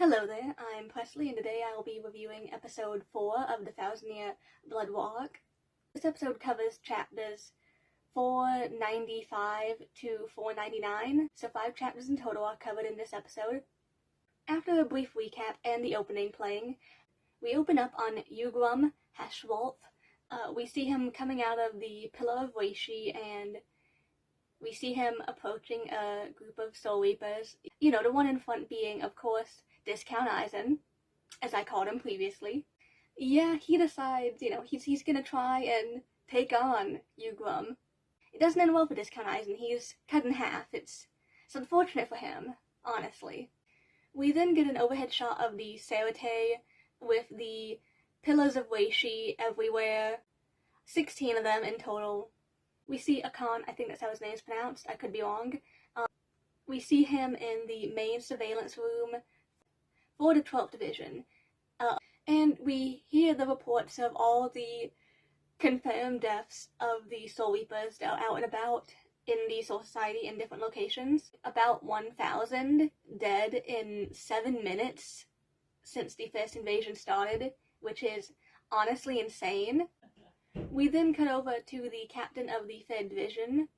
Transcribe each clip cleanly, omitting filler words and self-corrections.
Hello there, I'm Presley, and today I will be reviewing episode 4 of the Thousand Year Blood Walk. This episode covers chapters 495 to 499, so 5 chapters in total are covered in this episode. After a brief recap and the opening playing, we open up on Ugrum Hashwolf. We see him coming out of the Pillar of Reishi, and we see him approaching a group of Soul Reapers. You know, the one in front being, of course, Discount Eisen, as I called him previously. Yeah, he decides, he's gonna try and take on Ugrum. It doesn't end well for Discount Eisen. He's cut in half. It's unfortunate for him, honestly. We then get an overhead shot of the Serite with the Pillars of Reishi everywhere, 16 of them in total. We see Akan, I think that's how his name is pronounced, I could be wrong. We see him in the main surveillance room for the 12th Division. And we hear the reports of all the confirmed deaths of the Soul Reapers that are out and about in the Soul Society in different locations. About 1,000 dead in 7 minutes since the first invasion started, which is honestly insane. We then cut over to the captain of the 3rd Division,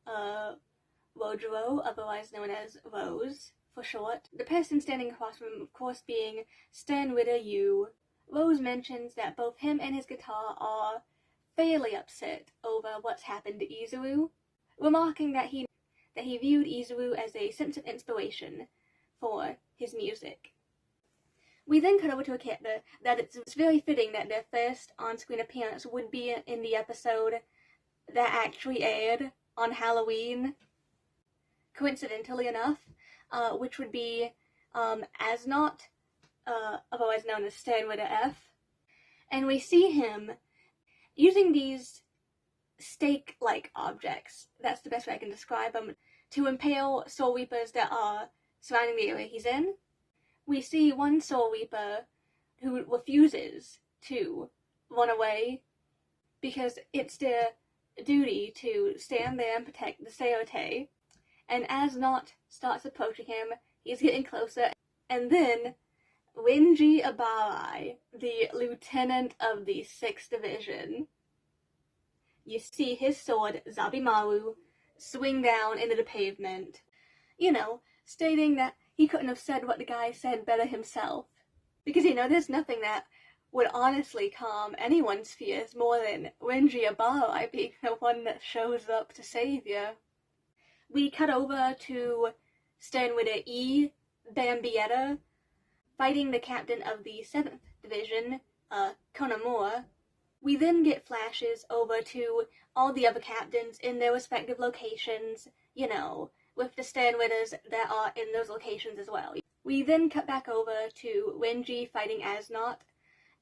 Rojiro, otherwise known as Rose for short. The person standing across from him, of course, being Sternritter Yu. Rose mentions that both him and his guitar are fairly upset over what's happened to Izuru, remarking that he viewed Izuru as a sense of inspiration for his music. We then cut over to a character that it's very fitting that their first on-screen appearance would be in the episode that actually aired on Halloween, coincidentally enough, which would be Asnot, otherwise known as Sternritter F. And we see him using these stake-like objects, that's the best way I can describe them, to impale Soul Reapers that are surrounding the area he's in. We see one Soul Reaper who refuses to run away because it's their duty to stand there and protect the Serite. And as Not starts approaching him, he's getting closer, and then Renji Abarai, the lieutenant of the 6th Division, you see his sword, Zabimaru, swing down into the pavement, stating that he couldn't have said what the guy said better himself. Because, there's nothing that would honestly calm anyone's fears more than Renji Abarai being the one that shows up to save you. We cut over to Sternritter E. Bambietta fighting the captain of the 7th Division, Konamura. We then get flashes over to all the other captains in their respective locations, with the Sternritters that are in those locations as well. We then cut back over to Renji fighting Asnot,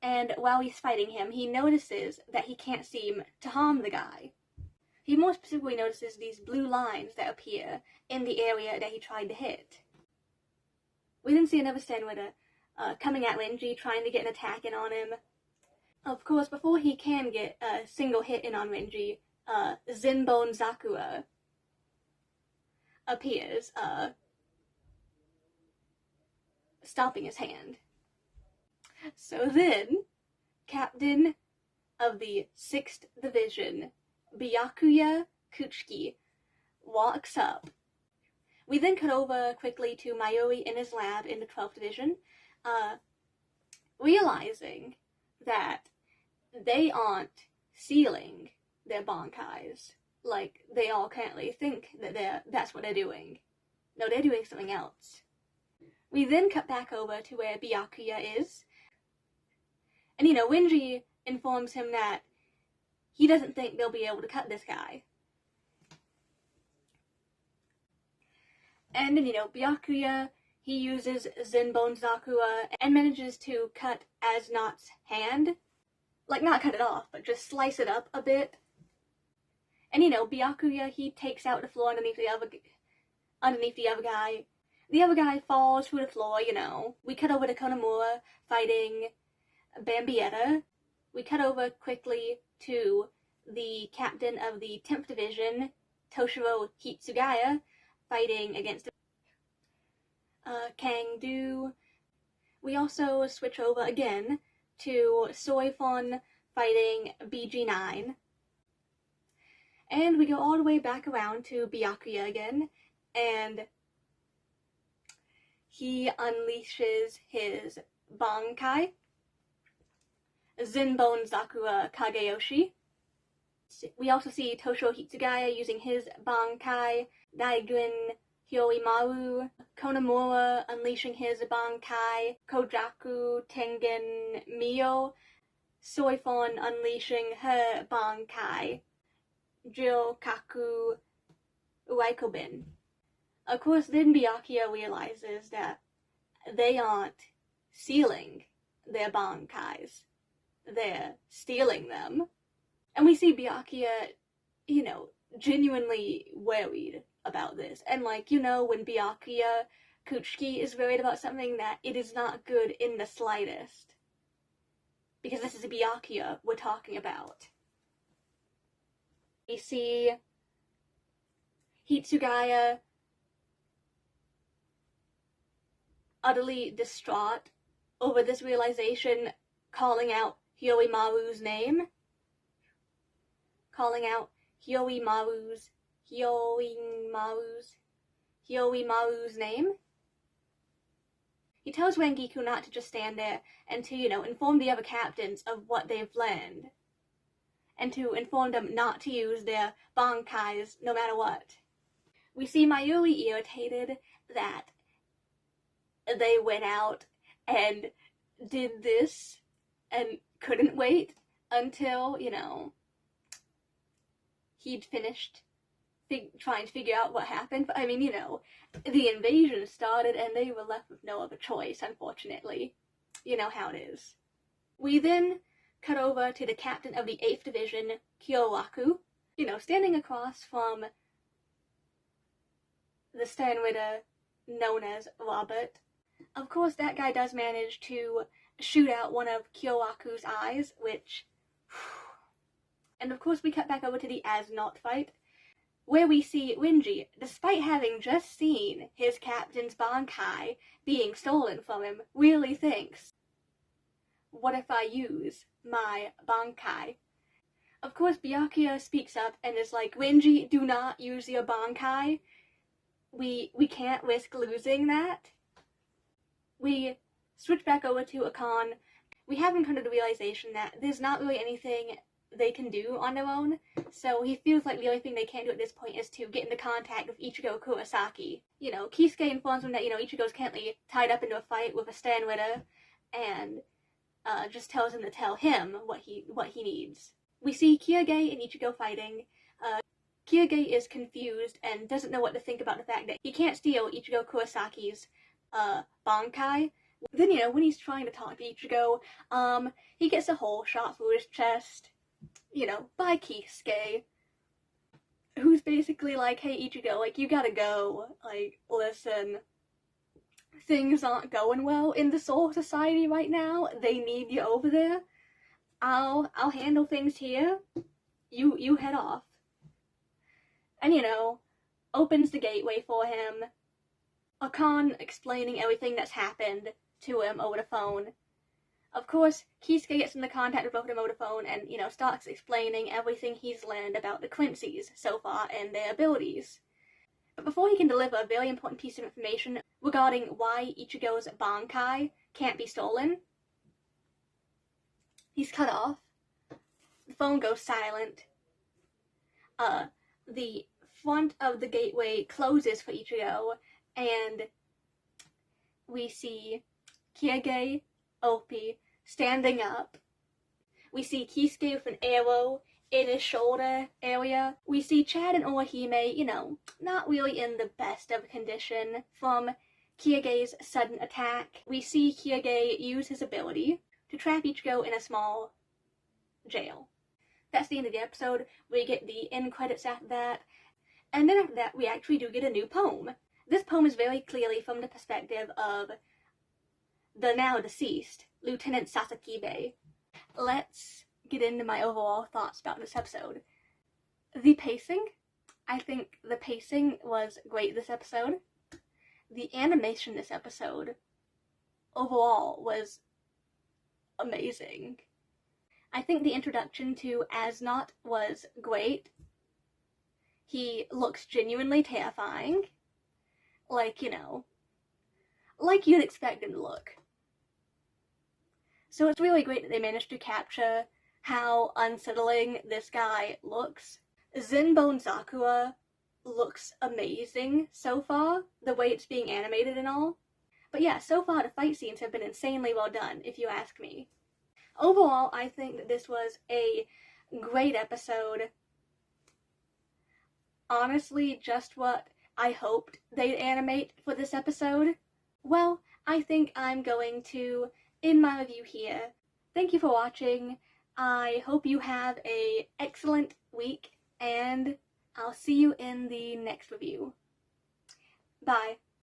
and while he's fighting him, he notices that he can't seem to harm the guy. He more specifically notices these blue lines that appear in the area that he tried to hit. We then see another Sternritter coming at Renji, trying to get an attack in on him. Of course, before he can get a single hit in on Renji, Zenbone Zakura appears, stopping his hand. So then, Captain of the 6th Division, Byakuya Kuchiki, walks up. We then cut over quickly to Mayuri in his lab in the 12th Division, realizing that they aren't sealing their bankais like they all currently think that that's what they're doing. No, they're doing something else. We then cut back over to where Byakuya is, and Renji informs him that he doesn't think they'll be able to cut this guy. And then, Byakuya, he uses Zenbone Zakura and manages to cut Asnot's hand. Like, not cut it off, but just slice it up a bit. And, Byakuya, he takes out the floor underneath the other guy. The other guy falls to the floor, We cut over to Konamura fighting Bambietta. We cut over quickly to the captain of the 10th Division, Toshiro Hitsugaya, fighting against Kang Du. We also switch over again to Soifon fighting BG9. And we go all the way back around to Byakuya again, and he unleashes his Bankai, Zenbone Zakura Kageyoshi. We also see Toshio Hitsugaya using his Bankai, Daigun Hyoimaru, Konomura unleashing his Bankai, Kojaku Tengen Mio, Soifon unleashing her Bankai, Jilkaku Uaikobin. Of course, then Byakuya realizes that they aren't sealing their Bankais, they're stealing them. And we see Byakuya, genuinely worried about this. And when Byakuya Kuchiki is worried about something, that it is not good in the slightest. Because this is a Byakuya we're talking about. We see Hitsugaya utterly distraught over this realization, calling out Hyoimaru's name. Calling out Hyoimaru's name. He tells Rangiku not to just stand there and to, inform the other captains of what they've learned. And to inform them not to use their Bankais no matter what. We see Mayuri irritated that they went out and did this and couldn't wait until, he'd finished trying to figure out what happened. But the invasion started and they were left with no other choice, unfortunately. You know how it is. We then cut over to the captain of the 8th Division, Kyoraku, standing across from the Sternritter known as Robert. Of course, that guy does manage to shoot out one of Kyoraku's eyes, which... And of course we cut back over to the As-Not fight, where we see Renji, despite having just seen his captain's Bankai being stolen from him, really thinks, what if I use my Bankai? Of course, Byakuya speaks up and is like, Renji, do not use your Bankai. We can't risk losing that. We switch back over to Akan. We haven't come to the realization that there's not really anything they can do on their own, so he feels like the only thing they can do at this point is to get into contact with Ichigo Kurosaki. Kisuke informs him that, Ichigo's currently tied up into a fight with a Sternritter, and just tells him to tell him what he needs. We see Kyuge and Ichigo fighting. Kyuge is confused and doesn't know what to think about the fact that he can't steal Ichigo Kurosaki's Bankai. Then, when he's trying to talk to Ichigo, he gets a hole shot through his chest, by Kisuke, who's basically like, hey Ichigo, you gotta go, listen, things aren't going well in the Soul Society right now, they need you over there, I'll handle things here, you head off. And, opens the gateway for him, Akan explaining everything that's happened to him over the phone. Of course, Kisuke gets into contact with both of them over the phone and, starts explaining everything he's learned about the Quincy's so far and their abilities. But before he can deliver a very important piece of information regarding why Ichigo's Bankai can't be stolen, he's cut off. The phone goes silent. The front of the gateway closes for Ichigo, and we see Kyuge, Opie, standing up. We see Kisuke with an arrow in his shoulder area. We see Chad and Orihime, not really in the best of condition from Kyuge's sudden attack. We see Kyuge use his ability to trap Ichigo in a small jail. That's the end of the episode. We get the end credits after that. And then after that, we actually do get a new poem. This poem is very clearly from the perspective of the now deceased Lieutenant Sasakibe. Let's get into my overall thoughts about this episode. The pacing. I think the pacing was great this episode. The animation this episode. overall was amazing. I think the introduction to Asnot was great. He looks genuinely terrifying. Like, you know, like you'd expect him to look. So it's really great that they managed to capture how unsettling this guy looks. Zenbone Sakura looks amazing so far, the way it's being animated and all. But yeah, so far the fight scenes have been insanely well done, if you ask me. Overall, I think that this was a great episode. Honestly, just what I hoped they'd animate for this episode. Well, I think I'm going to end my review here. Thank you for watching. I hope you have an excellent week, and I'll see you in the next review. Bye.